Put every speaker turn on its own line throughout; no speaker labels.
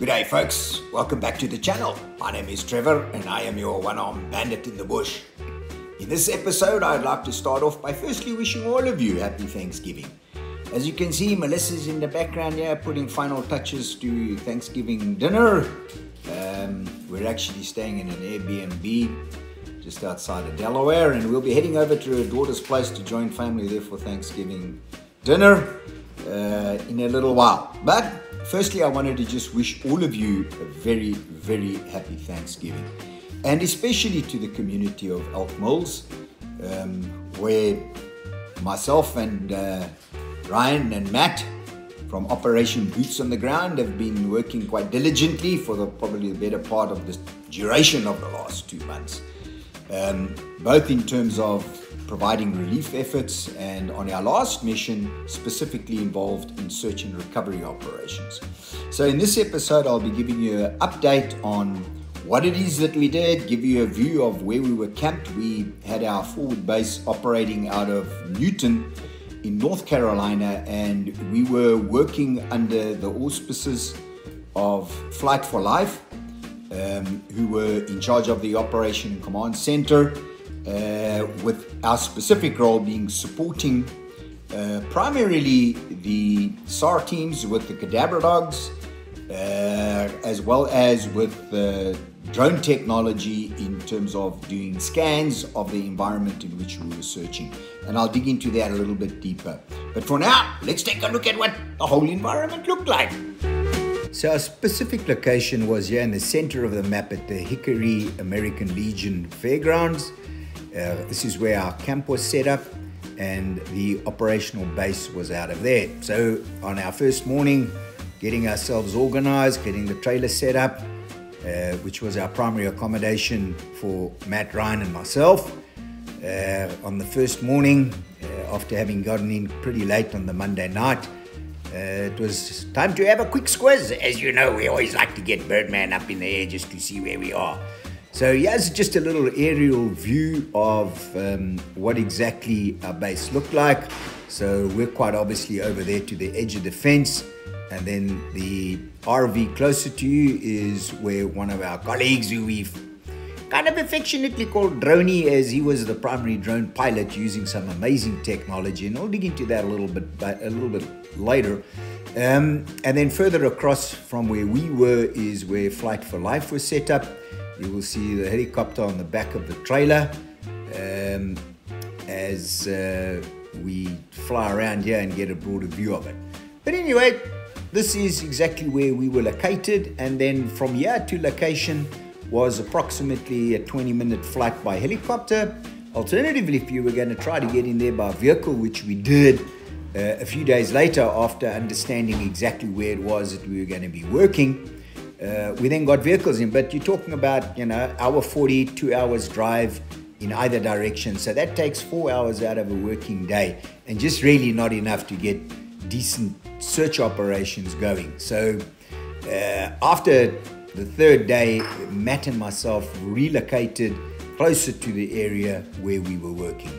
G'day folks, welcome back to the channel. My name is Trevor and I am your one-armed bandit in the bush. In this episode I'd like to start off by firstly wishing all of you happy Thanksgiving. As you can see, Melissa's in the background here putting final touches to Thanksgiving dinner. We're actually staying in an Airbnb just outside of Delaware, and we'll be heading over to her daughter's place to join family there for Thanksgiving dinner in a little while. But firstly, I wanted to just wish all of you a very, very happy Thanksgiving, and especially to the community of Elk Mills, where myself and Ryan and Matt from Operation Boots on the Ground have been working quite diligently for probably the better part of the duration of the last 2 months, both in terms of providing relief efforts and on our last mission specifically involved in search and recovery operations. So in this episode I'll be giving you an update on what it is that we did, give you a view of where we were camped. We had our forward base operating out of Newton in North Carolina, and we were working under the auspices of Flight for Life, who were in charge of the Operation and Command Center, with our specific role being supporting primarily the SAR teams with the cadaver dogs, as well as with drone technology in terms of doing scans of the environment in which we were searching. And I'll dig into that a little bit deeper. But for now, let's take a look at what the whole environment looked like. So our specific location was here in the center of the map at the Hickory American Legion Fairgrounds. This is where our camp was set up, and the operational base was out of there. So on our first morning, getting ourselves organized, getting the trailer set up, which was our primary accommodation for Matt, Ryan and myself. On the first morning, after having gotten in pretty late on the Monday night, it was time to have a quick squiz. As you know, we always like to get Birdman up in the air just to see where we are. So here's just a little aerial view of what exactly our base looked like. So we're quite obviously over there to the edge of the fence, and then the RV closer to you is where one of our colleagues, who we've kind of affectionately called Droney, as he was the primary drone pilot using some amazing technology, and I'll dig into that a little bit later. And then further across from where we were is where Flight for Life was set up. You will see the helicopter on the back of the trailer as we fly around here and get a broader view of it. But anyway, this is exactly where we were located, and then from here to location was approximately a 20-minute flight by helicopter. Alternatively, if you were going to try to get in there by vehicle, which we did a few days later after understanding exactly where it was that we were going to be working, we then got vehicles in. But you're talking about, hour 40, 2 hours drive in either direction. So that takes 4 hours out of a working day, and just really not enough to get decent search operations going. So after the third day, Matt and myself relocated closer to the area where we were working.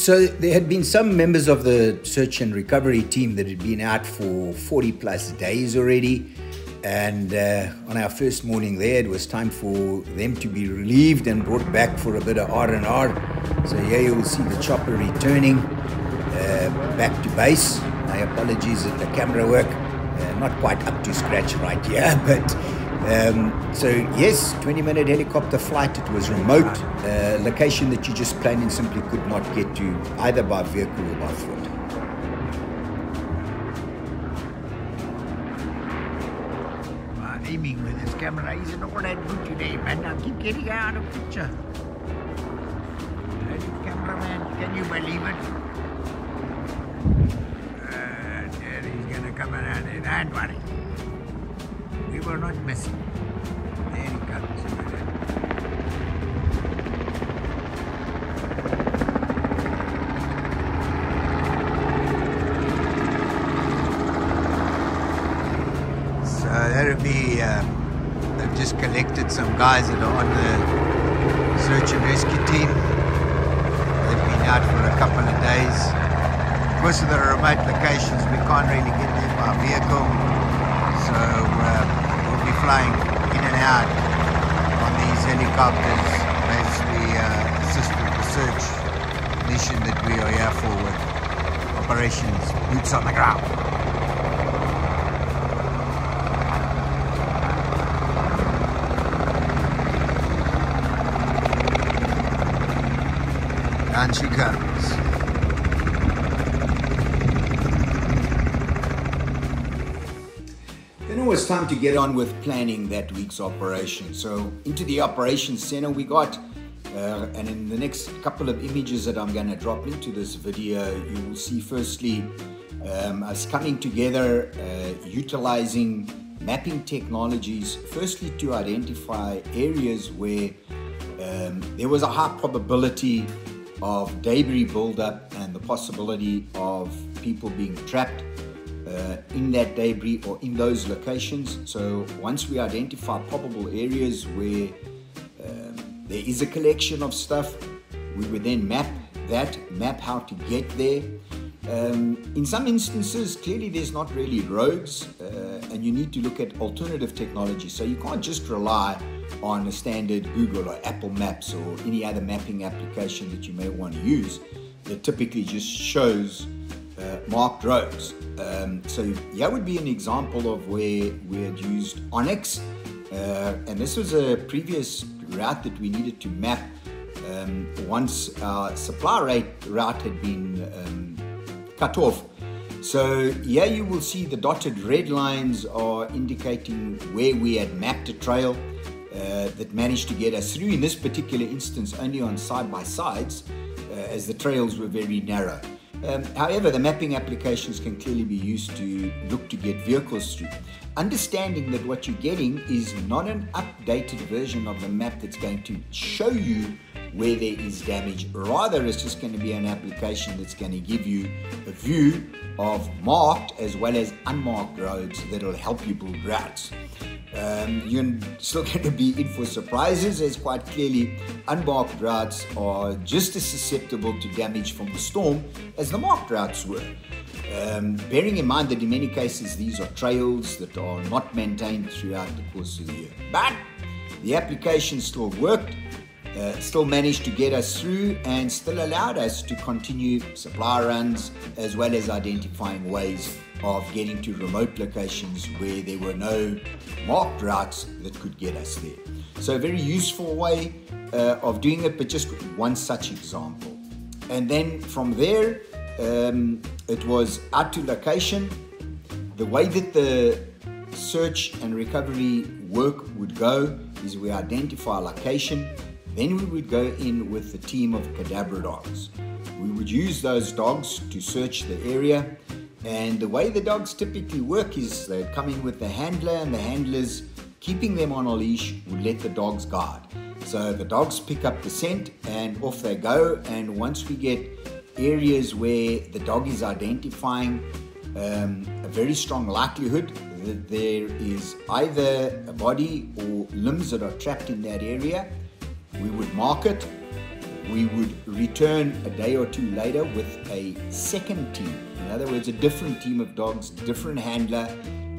So there had been some members of the search and recovery team that had been out for 40 plus days already. And on our first morning there, it was time for them to be relieved and brought back for a bit of R&R. So here you'll see the chopper returning back to base. My apologies at the camera work. Not quite up to scratch right here, but so yes, 20-minute helicopter flight. It was remote, location that you just plain and simply could not get to either by vehicle or by foot.
Aiming with his camera, he's in all that good today, man. Now keep getting out of picture. Hey, cameraman, can you believe it? There he's gonna come around there. Don't worry. We will not miss him. There he comes. So that'll be, they've just collected some guys that are on the search and rescue team. They've been out for a couple of days. Because of the remote locations, we can't really get there by vehicle. So we'll be flying in and out on these helicopters as we assist with the search mission that we are here for with operations boots on the ground. And she comes.
Then it was time to get on with planning that week's operation. So into the operations center we got, and in the next couple of images that I'm going to drop into this video, you will see firstly us coming together, utilizing mapping technologies, firstly to identify areas where there was a high probability of debris buildup and the possibility of people being trapped in that debris or in those locations. So once we identify probable areas where there is a collection of stuff, we would then map how to get there. In some instances, clearly there's not really roads, and you need to look at alternative technology. So you can't just rely on a standard Google or Apple Maps or any other mapping application that you may want to use that typically just shows marked roads. So here would be an example of where we had used Onyx, and this was a previous route that we needed to map once our supply route had been cut off. So here you will see the dotted red lines are indicating where we had mapped a trail that managed to get us through, in this particular instance only on side-by-sides, as the trails were very narrow. However, the mapping applications can clearly be used to look to get vehicles through. Understanding that what you're getting is not an updated version of the map that's going to show you where there is damage. Rather, it's just going to be an application that's going to give you a view of marked as well as unmarked roads that will help you build routes. You're still going to be in for surprises, as quite clearly unmarked routes are just as susceptible to damage from the storm as the marked routes were. Bearing in mind that in many cases these are trails that are not maintained throughout the course of the year. But the application still worked, still managed to get us through and still allowed us to continue supply runs as well as identifying ways of getting to remote locations where there were no marked routes that could get us there. So a very useful way of doing it, but just one such example. And then from there, it was out to location. The way that the search and recovery work would go is we identify a location, then we would go in with a team of cadaver dogs. We would use those dogs to search the area, and the way the dogs typically work is they come in with the handler, and the handlers, keeping them on a leash, would let the dogs guard. So the dogs pick up the scent and off they go, and once we get areas where the dog is identifying a very strong likelihood that there is either a body or limbs that are trapped in that area, we would mark it, we would return a day or two later with a second team. In other words, a different team of dogs, different handler,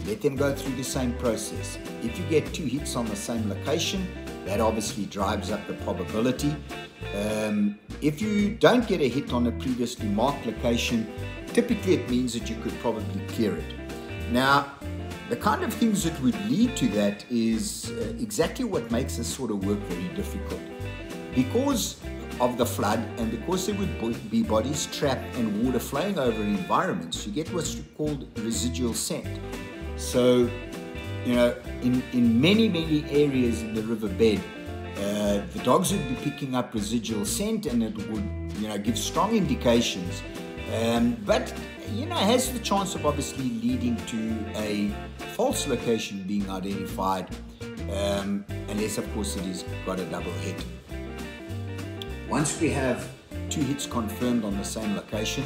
let them go through the same process. If you get 2 hits on the same location, that obviously drives up the probability. If you don't get a hit on a previously marked location, typically it means that you could probably clear it. Now, the kind of things that would lead to that is exactly what makes this sort of work very difficult. Because of the flood and because there would be bodies trapped and water flowing over environments, you get what's called residual scent. So, you know, in many areas in the riverbed, the dogs would be picking up residual scent, and it would, you know, give strong indications. But, you know, has the chance of obviously leading to a false location being identified, unless, of course, it has got a double hit. Once we have 2 hits confirmed on the same location,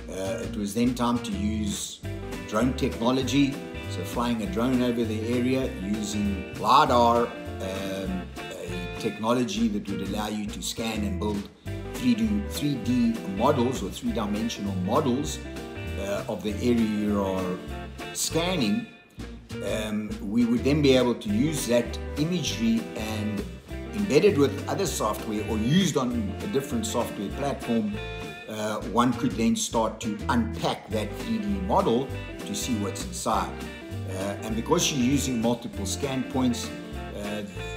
it was then time to use drone technology. So flying a drone over the area using LiDAR, a technology that would allow you to scan and build 3D models or 3-dimensional models of the area you are scanning. We would then be able to use that imagery and embedded with other software or used on a different software platform, one could then start to unpack that 3D model to see what's inside. And because you're using multiple scan points,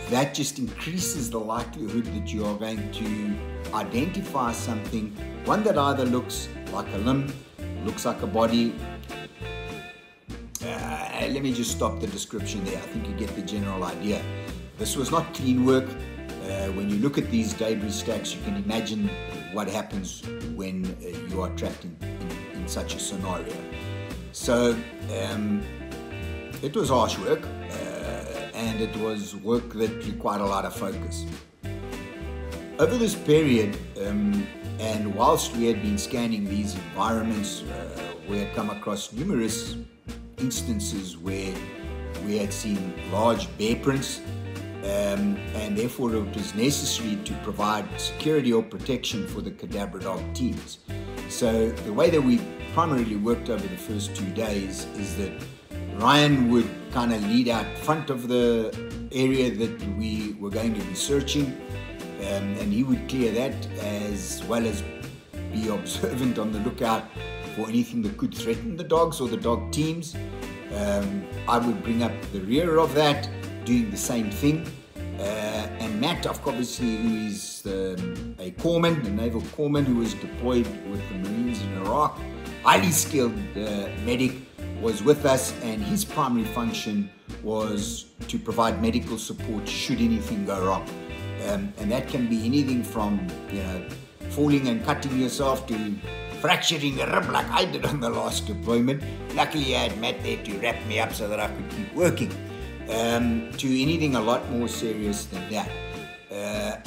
that just increases the likelihood that you are going to identify something, one that either looks like a limb, looks like a body. Let me just stop the description there. I think you get the general idea. This was not clean work. When you look at these debris stacks, you can imagine what happens when you are trapped in such a scenario. So it was harsh work, and it was work that required a lot of focus. Over this period, and whilst we had been scanning these environments, we had come across numerous instances where we had seen large bear prints, and therefore it was necessary to provide security or protection for the cadaver dog teams. So the way that we primarily worked over the first 2 days is that Ryan would kind of lead out front of the area that we were going to be searching, and he would clear that as well as be observant on the lookout for anything that could threaten the dogs or the dog teams. I would bring up the rear of that, doing the same thing. And Matt, obviously, who is a corpsman, a naval corpsman who was deployed with the Marines in Iraq, highly skilled medic, was with us, and his primary function was to provide medical support should anything go wrong. And that can be anything from, you know, falling and cutting yourself to fracturing a rib like I did on the last deployment. Luckily, I had Matt there to wrap me up so that I could keep working. To anything a lot more serious than that.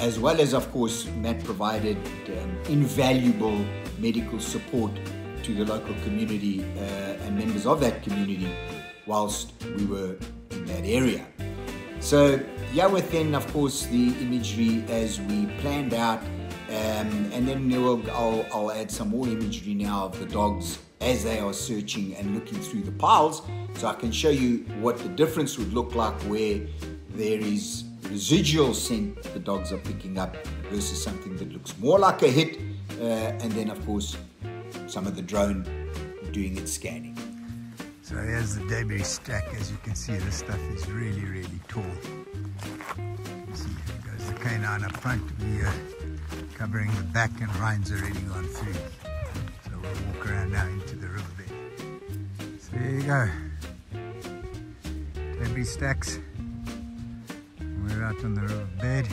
As well as, of course, Matt provided invaluable medical support to the local community and members of that community whilst we were in that area. So yeah, within, of course, the imagery as we planned out, and then I'll add some more imagery now of the dogs as they are searching and looking through the piles, so I can show you what the difference would look like where there is residual scent the dogs are picking up versus something that looks more like a hit, and then of course some of the drone doing its scanning.
So here's the debris stack. As you can see, this stuff is really tall. You see, here goes the canine up front. We are covering the back, and Ryan's already gone through. So we'll walk around now into the riverbed. So there you go. Debris stacks. We're out on the riverbed.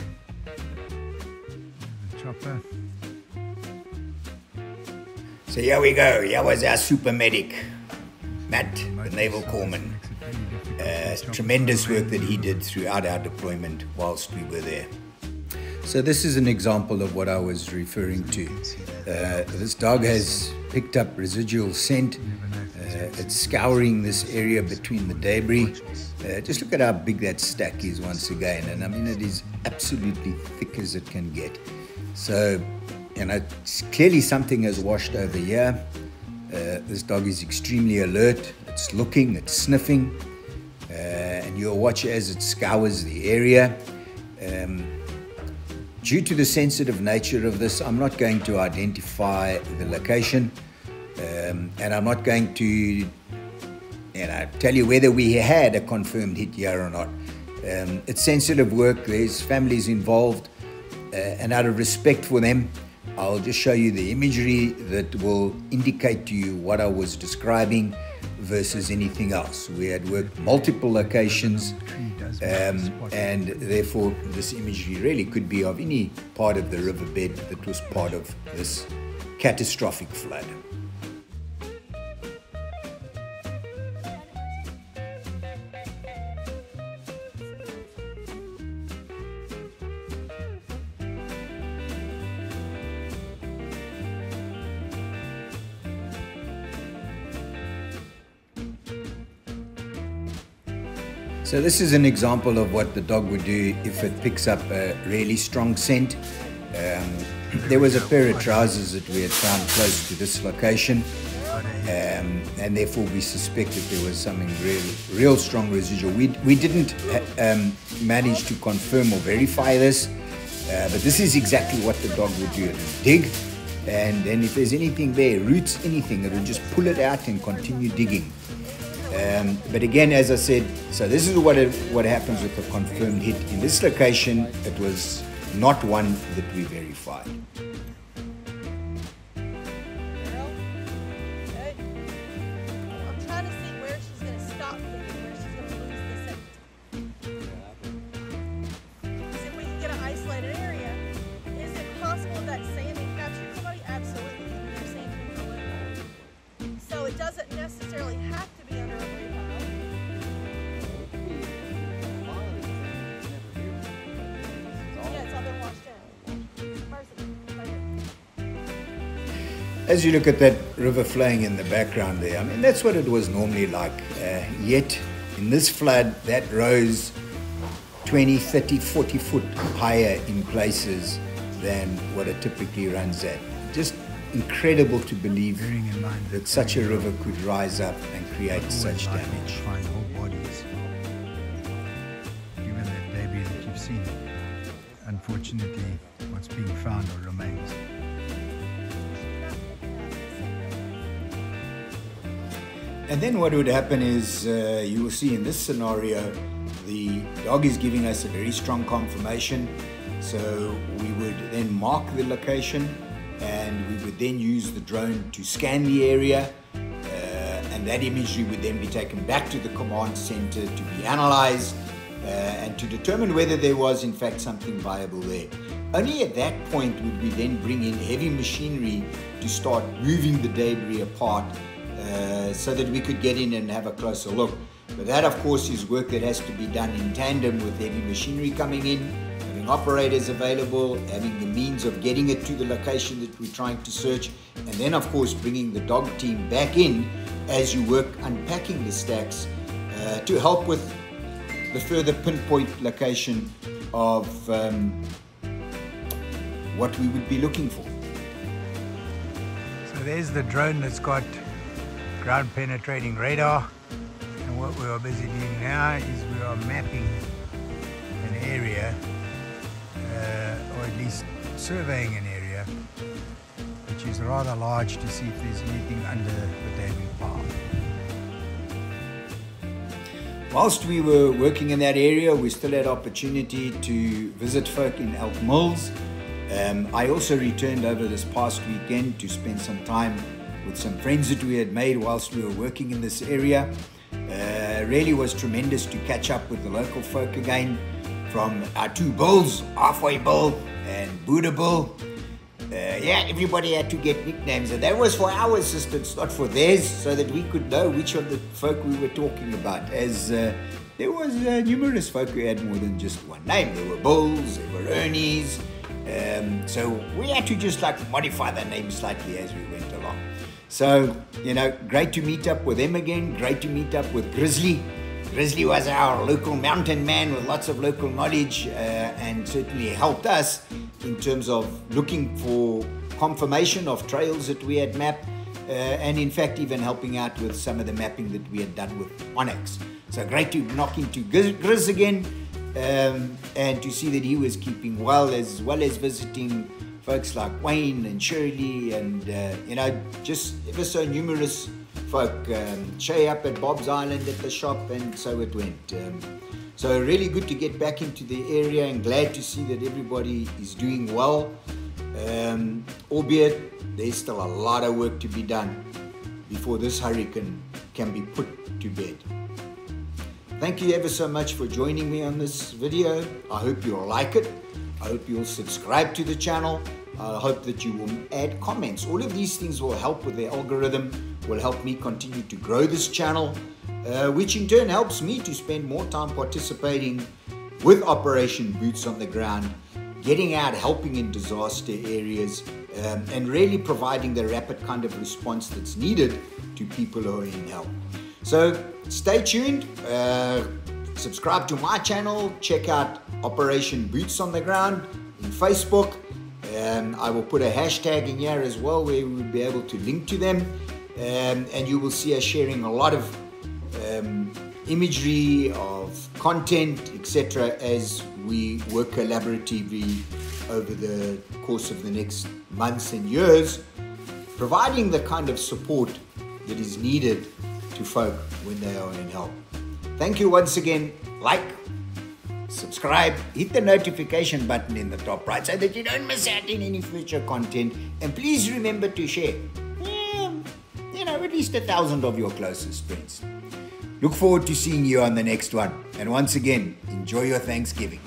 The chopper.
So here we go. Here was our super medic, Matt, the naval corpsman. Tremendous work that he did throughout our deployment whilst we were there. So this is an example of what I was referring to. This dog has picked up residual scent. It's scouring this area between the debris. Just look at how big that stack is once again. And I mean, it is absolutely thick as it can get. So, it's clearly something has washed over here. This dog is extremely alert. It's looking, it's sniffing, and you'll watch as it scours the area. Due to the sensitive nature of this, I'm not going to identify the location, and I'm not going to tell you whether we had a confirmed hit here or not. It's sensitive work, there's families involved, and out of respect for them, I'll just show you the imagery that will indicate to you what I was describing versus anything else. We had worked multiple locations, and therefore this imagery really could be of any part of the riverbed that was part of this catastrophic flood. So this is an example of what the dog would do if it picks up a really strong scent. There was a pair of trousers that we had found close to this location, and therefore we suspected there was something real strong residual. We didn't manage to confirm or verify this, but this is exactly what the dog would do. It would dig, and then if there's anything there, roots, anything, it would just pull it out and continue digging. But again, as I said, so this is what happens with a confirmed hit. In this location, it was not one that we verified.
It doesn't necessarily have to be under a rebound. Yeah, it's all been washed out.
As you look at that river flowing in the background there, I mean, that's what it was normally like. Yet, in this flood, that rose 20, 30, 40 foot higher in places than what it typically runs at. Just incredible to believe that such a river could rise up and create such damage.
Find whole bodies. Given that debris that you've seen, unfortunately, what's being found are remains.
And then what would happen is, you will see in this scenario, the dog is giving us a very strong confirmation. So we would then mark the location, and we would then use the drone to scan the area, and that imagery would then be taken back to the command center to be analyzed and to determine whether there was in fact something viable there. Only at that point would we then bring in heavy machinery to start moving the debris apart so that we could get in and have a closer look. But that of course is work that has to be done in tandem with heavy machinery coming in, operators available, having the means of getting it to the location that we're trying to search, and then of course bringing the dog team back in as you work unpacking the stacks to help with the further pinpoint location of what we would be looking for.
So there's the drone that's got ground penetrating radar, and what we are busy doing now is we are mapping an area, or at least surveying an area which is rather large, to see if there's anything under the debris pile.
Whilst we were working in that area, we still had opportunity to visit folk in Elk Mills. I also returned over this past weekend to spend some time with some friends that we had made whilst we were working in this area. Really was tremendous to catch up with the local folk again, from our two bulls, Halfway Bull and Buddha Bull. Yeah, everybody had to get nicknames, and that was for our assistance, not for theirs, so that we could know which of the folk we were talking about, as there was numerous folk who had more than just one name. There were Bulls, there were Ernies, so we had to just like modify the name slightly as we went along. So, you know, great to meet up with them again, great to meet up with Grizzly. Grizzly was our local mountain man with lots of local knowledge and certainly helped us in terms of looking for confirmation of trails that we had mapped, and in fact even helping out with some of the mapping that we had done with Onyx. So great to knock into Grizz again, and to see that he was keeping well as visiting folks like Wayne and Shirley and just ever so numerous folk. Shay up at Bob's Island at the shop, and so it went. So really good to get back into the area, and glad to see that everybody is doing well, albeit there's still a lot of work to be done before this hurricane can be put to bed. Thank you ever so much for joining me on this video. I hope you'll like it. I hope you'll subscribe to the channel. I hope that you will add comments. All of these things will help with the algorithm, will help me continue to grow this channel, which in turn helps me to spend more time participating with Operation Boots on the Ground, getting out, helping in disaster areas, and really providing the rapid kind of response that's needed to people who are in help. So stay tuned, subscribe to my channel, check out Operation Boots on the Ground in Facebook. I will put a hashtag in here as well where we will be able to link to them, and you will see us sharing a lot of imagery, of content, etc. as we work collaboratively over the course of the next months and years, providing the kind of support that is needed to folk when they are in help. Thank you once again. Like, subscribe, hit the notification button in the top right so that you don't miss out on any future content, and please remember to share, at least 1,000 of your closest friends. Look forward to seeing you on the next one, and once again, enjoy your Thanksgiving.